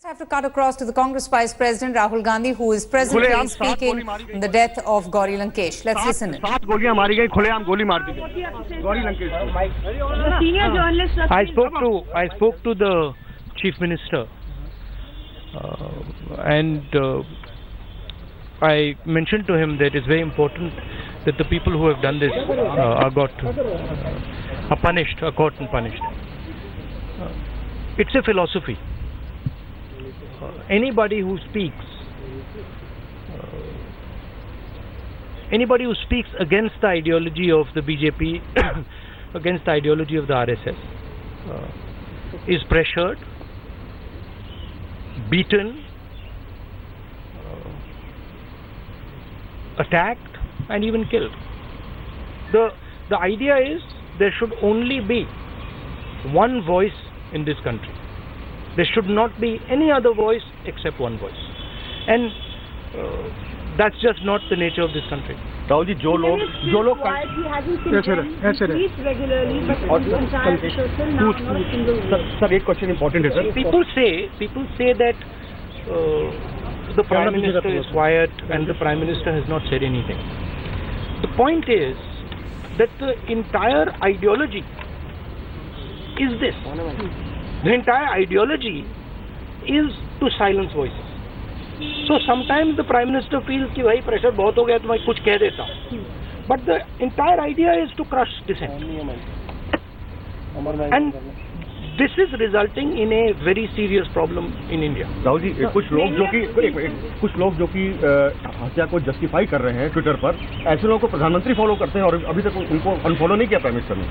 I have to cut across to the Congress Vice President Rahul Gandhi, who is presently speaking on the death of Gauri Lankesh. Let's listen in. सात गोलियां मारी गई, खुलेआम गोली मार दी गई गौरी लंकेश को। Senior journalist. I spoke to the Chief Minister, and I mentioned to him that it's very important that the people who have done this are punished, are caught and punished. It's a philosophy. Anybody who speaks against the ideology of the BJP, against the ideology of the RSS, is pressured, beaten, attacked, and even killed. The idea is there should only be one voice in this country. There should not be any other voice except one voice, and that's just not the nature of this country. Rahul ji, जो लोग sir, एक question important है sir. People say that the Prime Minister is quiet and the Prime Minister has not said anything. The point is that the entire ideology is this. The entire ideology is to silence voices. So sometimes the Prime Minister feels कि भाई pressure बहुत हो गया तो मैं कुछ कह देता हूँ. But the entire idea is to crush dissent. And this is resulting in a very serious problem in India. Rahul ji, कुछ लोग जो कि हत्या को जस्टिफाई कर रहे हैं ट्विटर पर, ऐसे लोगों को प्रधानमंत्री फॉलो करते हैं और अभी तक उनको अनफॉलो नहीं किया प्राइम मिनिस्टर ने.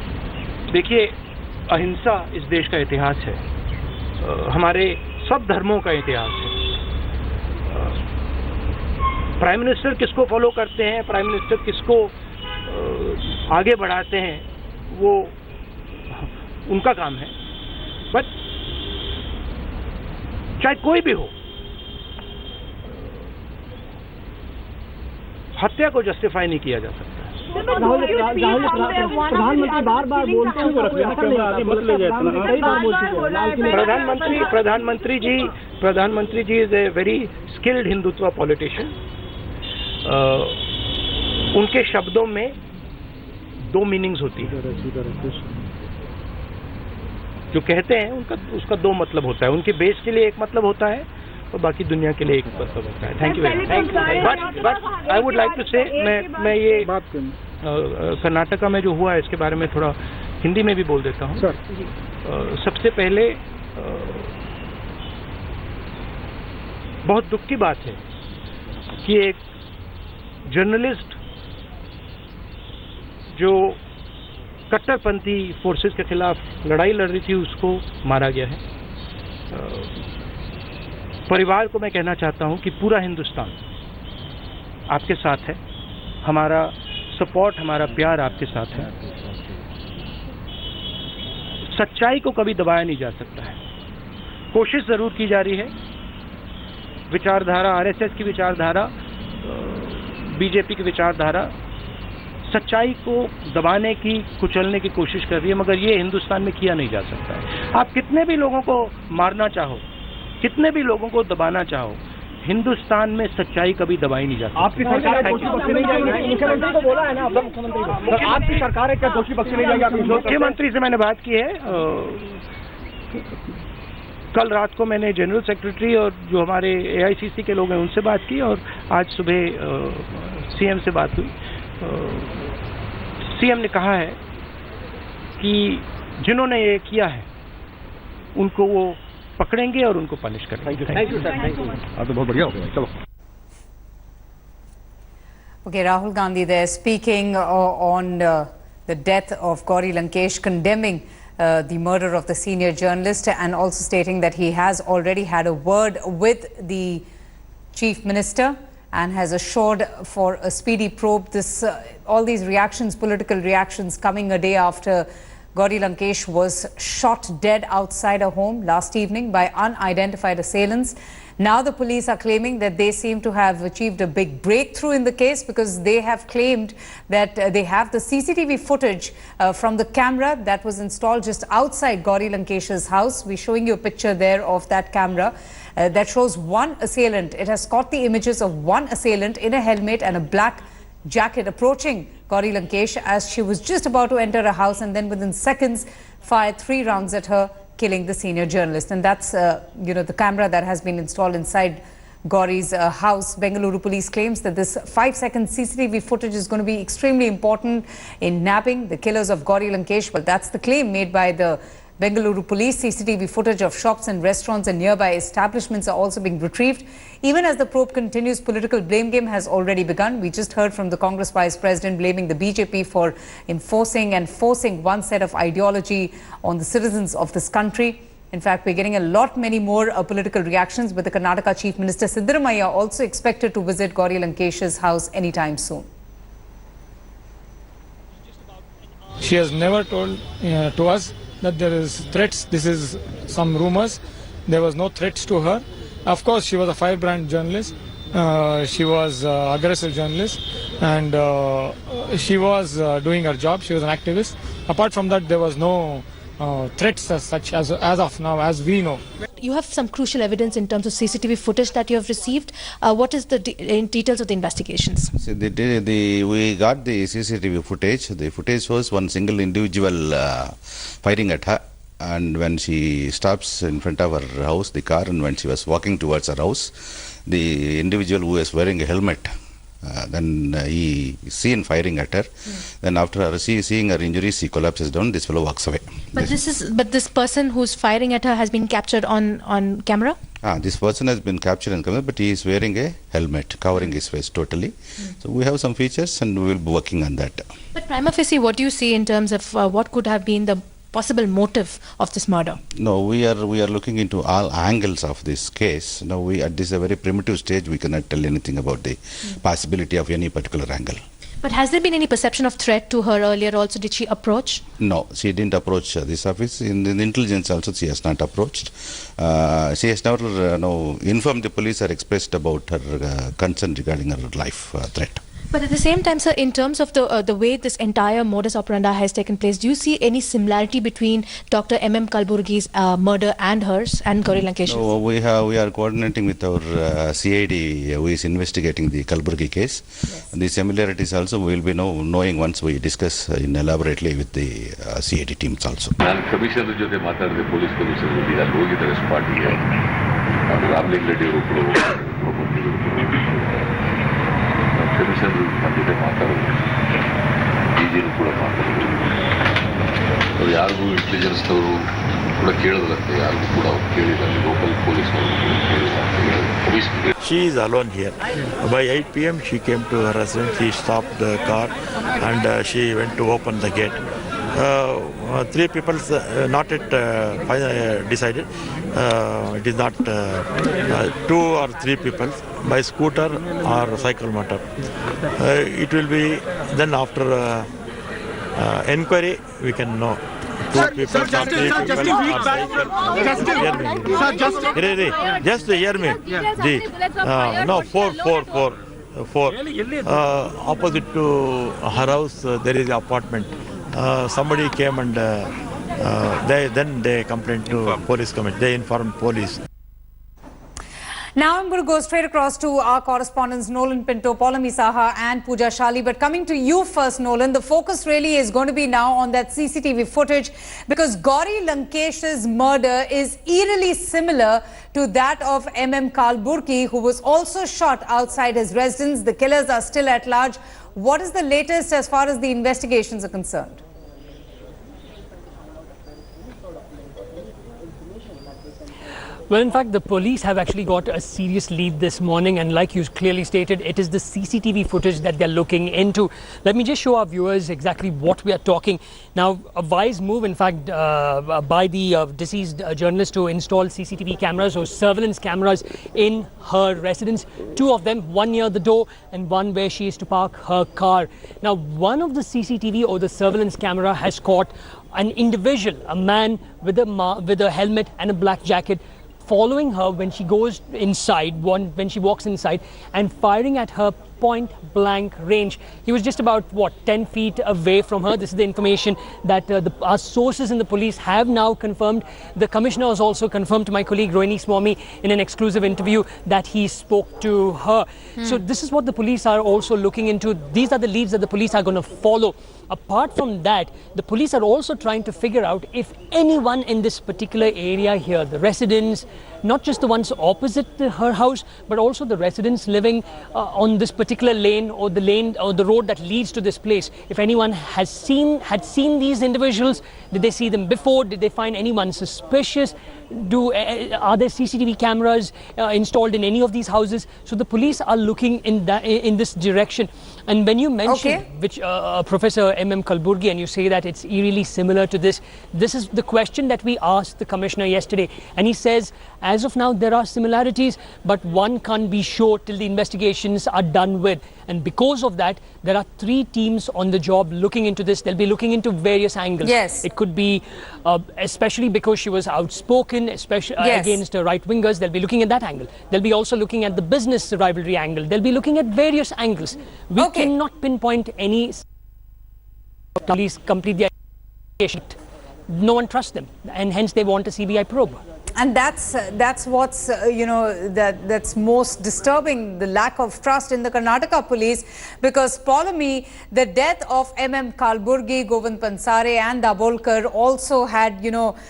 देखिए, अहिंसा इस देश का इतिहास है, हमारे सब धर्मों का इतिहास है. प्राइम मिनिस्टर किसको फॉलो करते हैं, प्राइम मिनिस्टर किसको आगे बढ़ाते हैं, वो उनका काम है. बट चाहे कोई भी हो, हत्या को जस्टिफाई नहीं किया जा सकता. प्रधानमंत्री बार-बार बोलते हैं प्रधानमंत्री ji is a very skilled Hindutva politician. उनके शब्दों में दो मीनिंग्स होती है. जो कहते हैं उसका दो मतलब होता है. उनके बेस के लिए एक मतलब होता है और बाकी दुनिया के लिए एक मतलब होता है. Thank you very much. But I would like to say, मैं ये कर्नाटका में जो हुआ है इसके बारे में थोड़ा हिंदी में भी बोल देता हूँ. सबसे पहले बहुत दुख की बात है कि एक जर्नलिस्ट जो कट्टरपंथी फोर्सेस के खिलाफ लड़ाई लड़ रही थी, उसको मारा गया है. परिवार को मैं कहना चाहता हूं कि पूरा हिंदुस्तान आपके साथ है. हमारा सपोर्ट, हमारा प्यार आपके साथ है. सच्चाई को कभी दबाया नहीं जा सकता है. कोशिश जरूर की जा रही है. विचारधारा, आरएसएस की विचारधारा, बीजेपी की विचारधारा सच्चाई को दबाने की, कुचलने की कोशिश कर रही है, मगर ये हिंदुस्तान में किया नहीं जा सकता है. आप कितने भी लोगों को मारना चाहो, कितने भी लोगों को दबाना चाहो, हिंदुस्तान में सच्चाई कभी दबाई नहीं जा सकती. आपकी सरकार दोषी बख्शे नहीं जाएगी. मुख्यमंत्री को बोला है ना, मुख्यमंत्री को. आपकी सरकार है क्या दोषी बख्शे नहीं जाएगी? मुख्यमंत्री से मैंने बात की है. कल रात को मैंने जनरल सेक्रेटरी और जो हमारे एआईसीसी के लोग हैं उनसे बात की, और आज सुबह सीएम से बात हुई. सीएम ने कहा है कि जिन्होंने ये किया है उनको वो पकड़ेंगे और उनको पनिश करेंगे. Thank you sir. Thank you. आप तो बहुत बढ़िया हो गया. चलो. Okay, Rahul Gandhi there speaking on the death of Gauri Lankesh, condemning the murder of the senior journalist, and also stating that he has already had a word with the Chief Minister and has assured for a speedy probe. All these reactions, political reactions, coming a day after Gauri Lankesh was shot dead outside her home last evening by unidentified assailants. Now the police are claiming that they seem to have achieved a big breakthrough in the case, because they have claimed that they have the CCTV footage from the camera that was installed just outside Gauri Lankesh's house. We're showing you a picture there of that camera. that shows one assailant. It has caught the images of one assailant in a helmet and a black jacket approaching Gauri Lankesh as she was just about to enter a house, and then within seconds fired 3 rounds at her, killing the senior journalist. And that's the camera that has been installed inside Gauri's house. Bengaluru police claims that this 5-second CCTV footage is going to be extremely important in nabbing the killers of Gauri Lankesh. Well, that's the claim made by the Bengaluru police. CCTV footage of shops and restaurants and nearby establishments are also being retrieved. Even as the probe continues, political blame game has already begun. We just heard from the Congress Vice President blaming the BJP for enforcing and forcing one set of ideology on the citizens of this country. In fact, we're getting a lot many more political reactions, with the Karnataka Chief Minister Siddaramaiah also expected to visit Gauri Lankesh's house anytime soon. She has never told to us that there is threats. This is some rumors. There was no threats to her. Of course, she was a firebrand journalist. She was an aggressive journalist, and she was doing her job. She was an activist. Apart from that, there was no threats as such as of now, as we know. You have some crucial evidence in terms of CCTV footage that you have received. What is the details of the investigations? So we got the CCTV footage. The footage shows one single individual firing at her, and when she stops in front of her house, the car, and when she was walking towards her house, the individual who was wearing a helmet, then he seen firing at her. Then after her seeing her injuries, he collapses down. This fellow walks away. But this person who's firing at her has been captured on camera? This person has been captured on camera, but he is wearing a helmet covering his face totally. So we have some features, and we will be working on that. But prima facie, what do you see in terms of what could have been the possible motive of this murder? No, we are looking into all angles of this case. Now, at this a very primitive stage, we cannot tell anything about the possibility of any particular angle. But has there been any perception of threat to her earlier also? Did she approach? No, she didn't approach this office. In the intelligence also, she has not approached. She has never informed the police or expressed about her concern regarding her life threat. But at the same time, sir, in terms of the way this entire modus operandi has taken place, do you see any similarity between Dr. M.M. Kalburgi's murder and hers and Gauri Lankesh's? No, we are coordinating with our CID who is investigating the Kalburgi case. Yes. The similarities also we will be knowing once we discuss elaborately with the CID teams also. ನಾನು commissioner ಜೊತೆ ಮಾತಾಡಿದೆ police commissioner ಜೊತೆ ಅಲ್ಲಿ ಹೋಗಿದ್ದಾರೆ ಸ್ಪಾಟಿಗೆ ರಾಮಲಿಂಗ ರೆಡ್ಡಿ ಅವರು commissioner ಜೊತೆ ಮಾತಾಡೋದು ಡಿಜಿನೂ ಕೂಡ ಮಾತಾಡೋದು ಅವ್ರು ಯಾರಿಗೂ ಇಂಟೆಲಿಜೆನ್ಸ್ನವರು ಕೂಡ ಕೇಳಿದ್ರಂತೆ ಯಾರಿಗೂ ಕೂಡ ಅವ್ರು ಕೇಳಿದ್ದಾರೆ ಲೋಕಲ್ ಪೊಲೀಸ್ನವರು ಕೇಳಿದ್ದಾರೆ. She is alone here. By 8 p.m. she came to her residence. She stopped the car and she went to open the gate. 3 people not yet decided. It is not 2 or 3 people by scooter or cycle motor. It will be then after enquiry we can know. 2 people or 3 people or cycle. Just hear me. No, 4. Opposite to her house there is an apartment. Somebody came and they complained to police committee. They informed police. Now I'm going to go straight across to our correspondents Nolan Pinto, Paulami Saha and Pooja Shali. But coming to you first, Nolan, the focus really is going to be now on that CCTV footage, because Gauri Lankesh's murder is eerily similar to that of M.M. Kalburgi, who was also shot outside his residence. The killers are still at large. What is the latest as far as the investigations are concerned? Well, in fact, the police have actually got a serious lead this morning, and like you clearly stated, it is the CCTV footage that they're looking into. Let me just show our viewers exactly what we are talking. Now, a wise move, in fact, by the deceased journalist to install CCTV cameras or surveillance cameras in her residence. 2 of them, one near the door and one where she is to park her car. Now, one of the CCTV or the surveillance camera has caught an individual, a man with a helmet and a black jacket, following her when she goes inside, when she walks inside, and firing at her point blank range. He was just about, what, 10 feet away from her. This is the information that our sources in the police have now confirmed. The commissioner has also confirmed to my colleague Rohini Swami in an exclusive interview that he spoke to her. So this is what the police are also looking into. These are the leads that the police are going to follow. Apart from that, the police are also trying to figure out if anyone in this particular area here, the residents, not just the ones opposite her house, but also the residents living on this particular lane or the road that leads to this place. If anyone had seen these individuals, did they see them before? Did they find anyone suspicious? Are there CCTV cameras installed in any of these houses? So the police are looking in this direction. And when you mention which Professor M.M. Kalburgi, and you say that it's eerily similar to this is the question that we asked the commissioner yesterday, and he says as of now there are similarities, but one can't be sure till the investigations are done with. And because of that, there are 3 teams on the job looking into this. They'll be looking into various angles. Yes. It could be, especially because she was outspoken, especially against right-wingers, they'll be looking at that angle. They'll be also looking at the business rivalry angle. They'll be looking at various angles. We cannot pinpoint any. Police complete the investigation. No one trusts them, and hence they want a CBI probe. And that's what's that's most disturbing, the lack of trust in the Karnataka police, because follow me, the death of M.M. Kalburgi, Govind Pansare and Dabolkar also had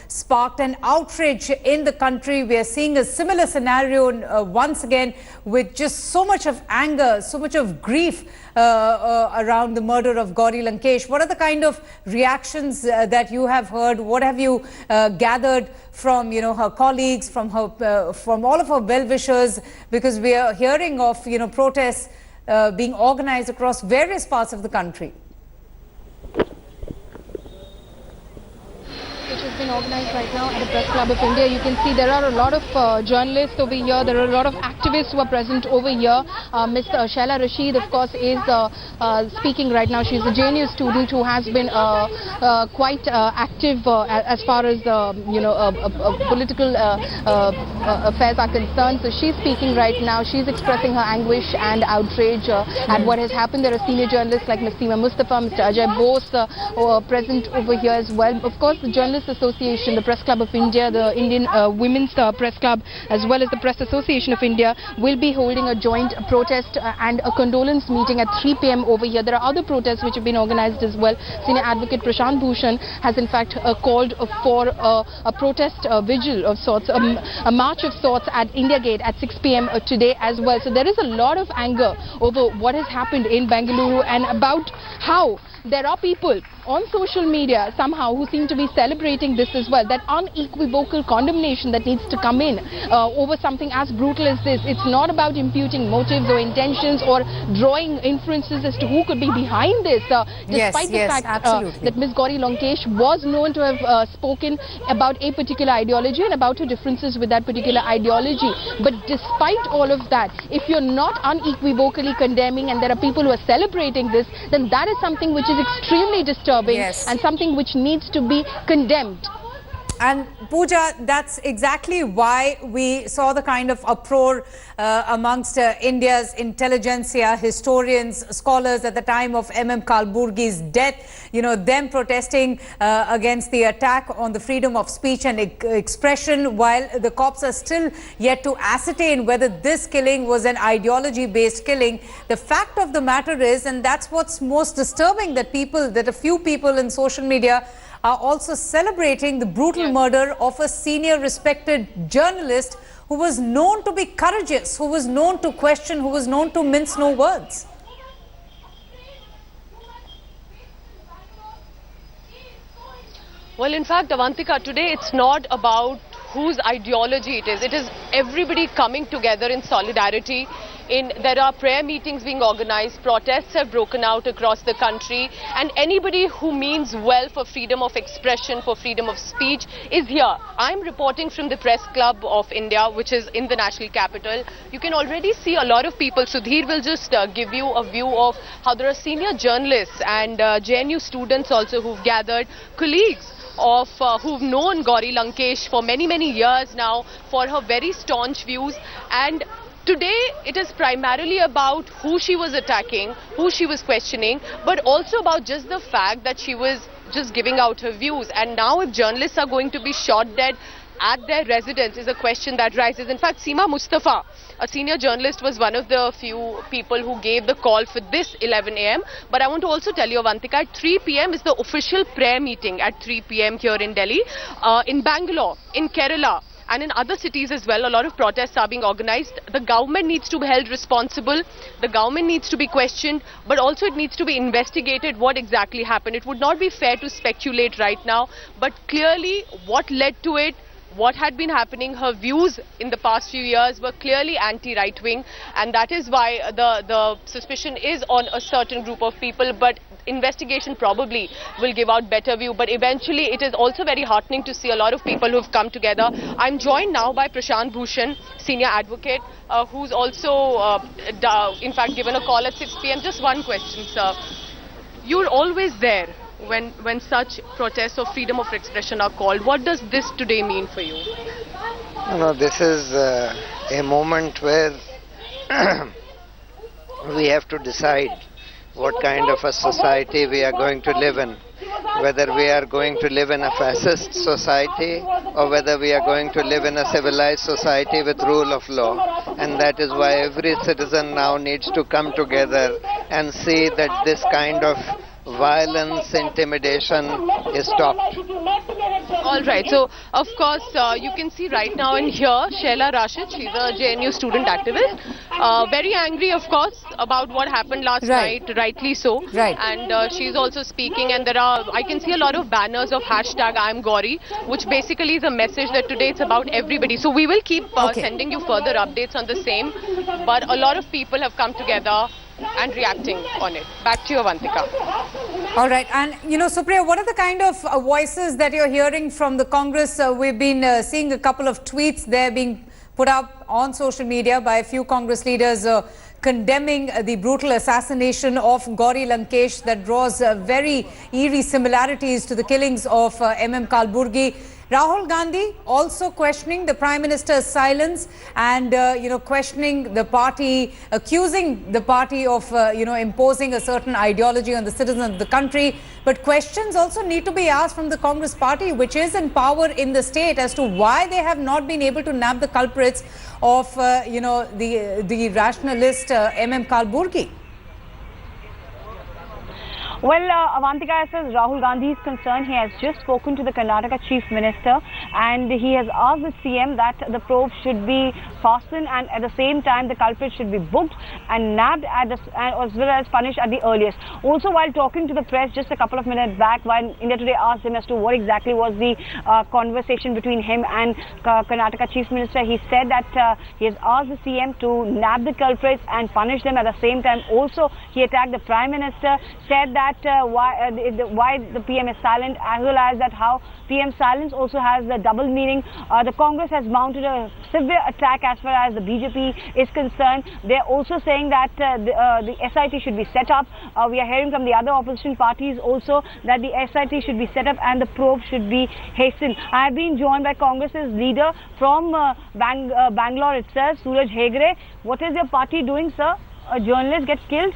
sparked an outrage in the country. We are seeing a similar scenario once again, with just so much of anger, so much of grief around the murder of Gauri Lankesh. What are the kind of reactions that you have heard? What have you gathered from her colleagues, from all of her well-wishers? Because we are hearing of protests being organized across various parts of the country. Which has been organized right now at the Press Club of India. You can see there are a lot of journalists over here. There are a lot of activists who are present over here. Mr. Shaila Rashid, of course, is speaking right now. She's a JNU student who has been quite active as far as political affairs are concerned. So she's speaking right now. She's expressing her anguish and outrage at what has happened. There are senior journalists like Ms. Seema Mustafa, Mr. Ajay Bose who are present over here as well. Of course, the Journalists Association, the Press Club of India, the Indian Women's Press Club, as well as the Press Association of India will be holding a joint protest and a condolence meeting at 3 p.m. over here. There are other protests which have been organized as well. Senior Advocate Prashant Bhushan has in fact called for a protest vigil of sorts, a march of sorts at India Gate at 6 p.m. today as well. So there is a lot of anger over what has happened in Bengaluru and about how there are people on social media somehow who seem to be celebrating this as well. That unequivocal condemnation that needs to come in over something as brutal as this. It's not about imputing motives or intentions or drawing inferences as to who could be behind this. Despite the fact that Ms. Gauri Lankesh was known to have spoken about a particular ideology and about her differences with that particular ideology. But despite all of that, if you're not unequivocally condemning and there are people who are celebrating this, then that is something which is extremely disturbing and something which needs to be condemned. And Pooja, that's exactly why we saw the kind of uproar amongst India's intelligentsia, historians, scholars at the time of M.M. Kalburgi's death, them protesting against the attack on the freedom of speech and expression, while the cops are still yet to ascertain whether this killing was an ideology-based killing. The fact of the matter is, and that's what's most disturbing, that a few people in social media are also celebrating the brutal murder of a senior respected journalist who was known to be courageous, who was known to question, who was known to mince no words. Well, in fact, Avantika, today it's not about whose ideology it is. It is everybody coming together in solidarity. There are prayer meetings being organized, protests have broken out across the country, and anybody who means well for freedom of expression, for freedom of speech is here. I'm reporting from the Press Club of India, which is in the national capital. You can already see a lot of people. Sudhir will just give you a view of how there are senior journalists and JNU students also who've gathered, colleagues of who've known Gauri Lankesh for many years now for her very staunch views, and Today, it is primarily about who she was attacking, who she was questioning, but also about just the fact that she was just giving out her views. And now if journalists are going to be shot dead at their residence is a question that rises. In fact, Seema Mustafa, a senior journalist, was one of the few people who gave the call for this 11 a.m. But I want to also tell you, Avantika, at 3 p.m. is the official prayer meeting at 3 p.m. here in Delhi, in Bangalore, in Kerala, and in other cities as well. A lot of protests are being organized. The government needs to be held responsible. The government needs to be questioned, but also it needs to be investigated what exactly happened. It would not be fair to speculate right now, but clearly what led to it, what had been happening, her views in the past few years were clearly anti-right-wing, and that is why the suspicion is on a certain group of people, but investigation probably will give out better view. But eventually it is also very heartening to see a lot of people who have come together. I'm joined now by Prashant Bhushan, senior advocate, who's also in fact given a call at 6 p.m. Just one question, sir. You're always there when such protests of freedom of expression are called. What does this today mean for you? This is a moment where we have to decide what kind of a society we are going to live in. Whether we are going to live in a fascist society or whether we are going to live in a civilized society with rule of law. And that is why every citizen now needs to come together and see that this kind of violence, intimidation is stopped. All right. So, of course, you can see right now in here, Shaila Rashid, she's a JNU student activist. Very angry, of course, about what happened last night, rightly so. Right. And she's also speaking, and I can see a lot of banners of hashtag I'm Gauri, which basically is a message that today it's about everybody. So we will keep sending you further updates on the same. But a lot of people have come together and reacting on it. Back to you, Avantika. All right. And, Supriya, what are the kind of voices that you're hearing from the Congress? We've been seeing a couple of tweets there being put up on social media by a few Congress leaders condemning the brutal assassination of Gauri Lankesh that draws very eerie similarities to the killings of M.M. Kalburgi. Rahul Gandhi also questioning the Prime Minister's silence and, questioning the party, accusing the party of, imposing a certain ideology on the citizens of the country. But questions also need to be asked from the Congress party, which is in power in the state, as to why they have not been able to nab the culprits of, the rationalist M.M. Kalburgi. Well, Avantika, as far as Rahul Gandhi is concerned, he has just spoken to the Karnataka Chief Minister and he has asked the CM that the probe should be fastened and at the same time the culprit should be booked and nabbed as well as punished at the earliest. Also, while talking to the press just a couple of minutes back, when India Today asked him as to what exactly was the conversation between him and Karnataka Chief Minister, he said that he has asked the CM to nab the culprits and punish them at the same time. Also, he attacked the Prime Minister, said that why the PM is silent, as well as that how PM silence also has the double meaning. The Congress has mounted a severe attack as far as the BJP is concerned. They're also saying that the SIT should be set up. We are hearing from the other opposition parties also that the SIT should be set up and the probe should be hastened. I have been joined by Congress's leader from Bangalore itself, Suraj Hegre. What is your party doing, sir? A journalist gets killed?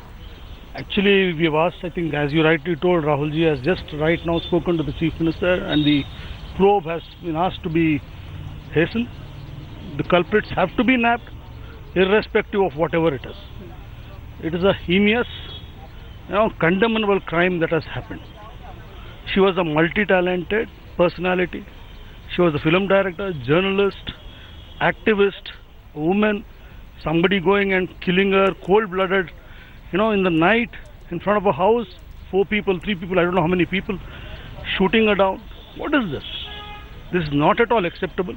Actually, we have asked, I think, as you rightly told, Rahulji has just right now spoken to the Chief Minister and the probe has been asked to be hastened. The culprits have to be nabbed, irrespective of whatever it is. It is a heinous, condemnable crime that has happened. She was a multi-talented personality. She was a film director, journalist, activist, woman, somebody going and killing her cold-blooded, in the night, in front of a house, 4 people, 3 people, I don't know how many people, shooting her down. What is this? This is not at all acceptable.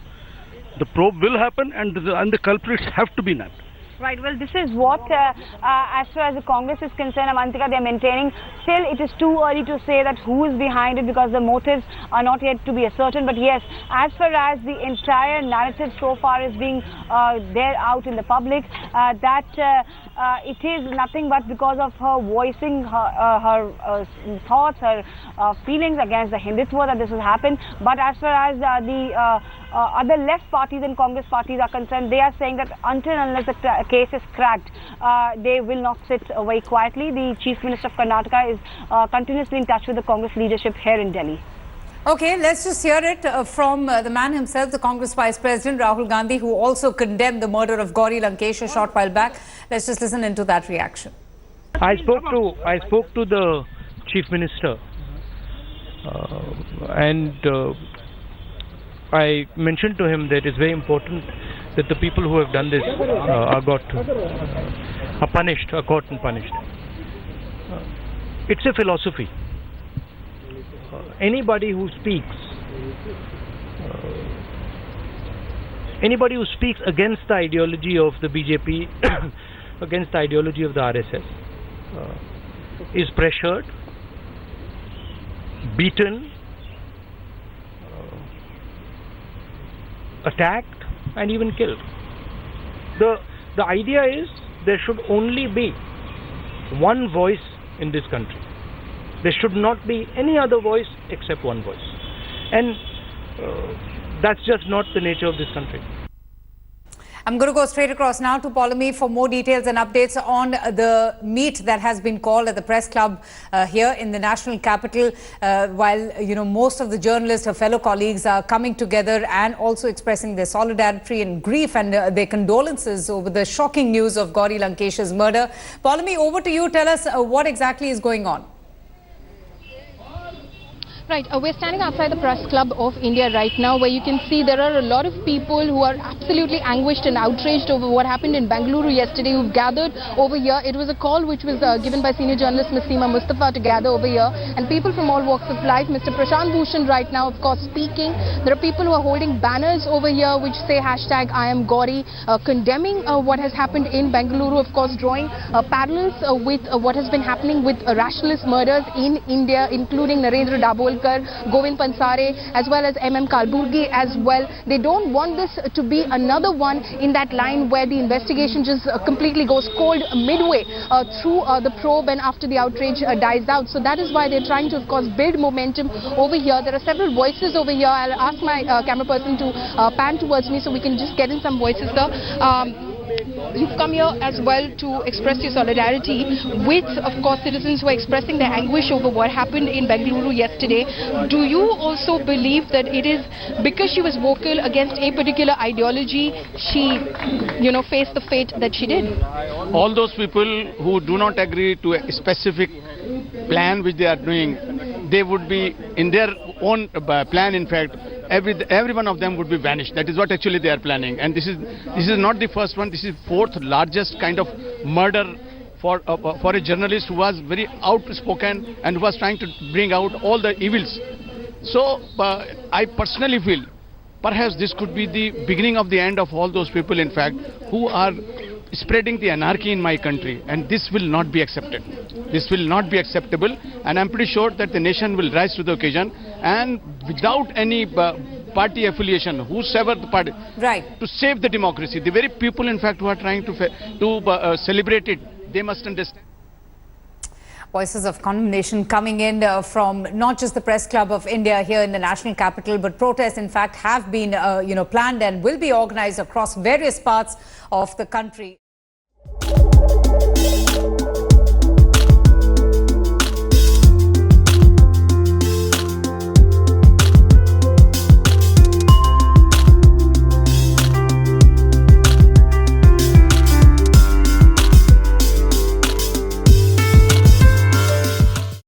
The probe will happen and the culprits have to be nabbed. Right, well, this is what, as far as the Congress is concerned, Avantika, they are maintaining. Still, it is too early to say that who is behind it because the motives are not yet to be ascertained. But yes, as far as the entire narrative so far is being there out in the public, that it is nothing but because of her voicing her thoughts, her feelings against the Hindutva that this has happened. But as far as the other left parties and Congress parties are concerned, they are saying that until and unless the case is cracked, they will not sit very quietly. The Chief Minister of Karnataka is continuously in touch with the Congress leadership here in Delhi. Okay, let's just hear it from the man himself, the Congress Vice President Rahul Gandhi, who also condemned the murder of Gauri Lankesh a short while back. Let's just listen into that reaction. I spoke to the Chief Minister and I mentioned to him that it's very important that the people who have done this are punished, are caught and punished. It's a philosophy. Anybody who speaks against the ideology of the BJP, against the ideology of the RSS, is pressured, beaten, attacked, and even killed. The idea is there should only be one voice in this country. There should not be any other voice except one voice. And that's just not the nature of this country. I'm going to go straight across now to Polemy for more details and updates on the meet that has been called at the press club here in the national capital, while most of the journalists, her fellow colleagues, are coming together and also expressing their solidarity and grief and their condolences over the shocking news of Gauri Lankesh's murder. Polemy, over to you. Tell us what exactly is going on. Right, we're standing outside the Press Club of India right now, where you can see there are a lot of people who are absolutely anguished and outraged over what happened in Bengaluru yesterday, who've gathered over here. It was a call which was given by senior journalist Ms. Seema Mustafa to gather over here, and people from all walks of life. Mr. Prashant Bhushan right now, of course, speaking. There are people who are holding banners over here which say hashtag I am Gauri, condemning what has happened in Bengaluru, of course, drawing parallels with what has been happening with rationalist murders in India, including Narendra Dabholkar, Govind Pansare, as well as Kalburgi as well. They don't want this to be another one in that line where the investigation just completely goes cold midway through the probe and after the outrage dies out. So that is why they're trying to, of course, build momentum over here. There are several voices over here. I'll ask my camera person to pan towards me so we can just get in some voices, sir. You've come here as well to express your solidarity with, of course, citizens who are expressing their anguish over what happened in Bengaluru yesterday. Do you also believe that it is because she was vocal against a particular ideology, she, faced the fate that she did? All those people who do not agree to a specific plan which they are doing, they would be in their own plan, in fact, every one of them would be vanished. That is what actually they are planning. And this is not the first one. This is fourth largest kind of murder for a journalist who was very outspoken and who was trying to bring out all the evils. So I personally feel perhaps this could be the beginning of the end of all those people, in fact, who are spreading the anarchy in my country, and this will not be accepted. This will not be acceptable, and I'm pretty sure that the nation will rise to the occasion, and without any party affiliation, whosoever the party, right, to save the democracy. The very people, in fact, who are trying to celebrate it, they must understand. Voices of condemnation coming in from not just the Press Club of India here in the national capital, but protests, in fact, have been planned and will be organized across various parts of the country.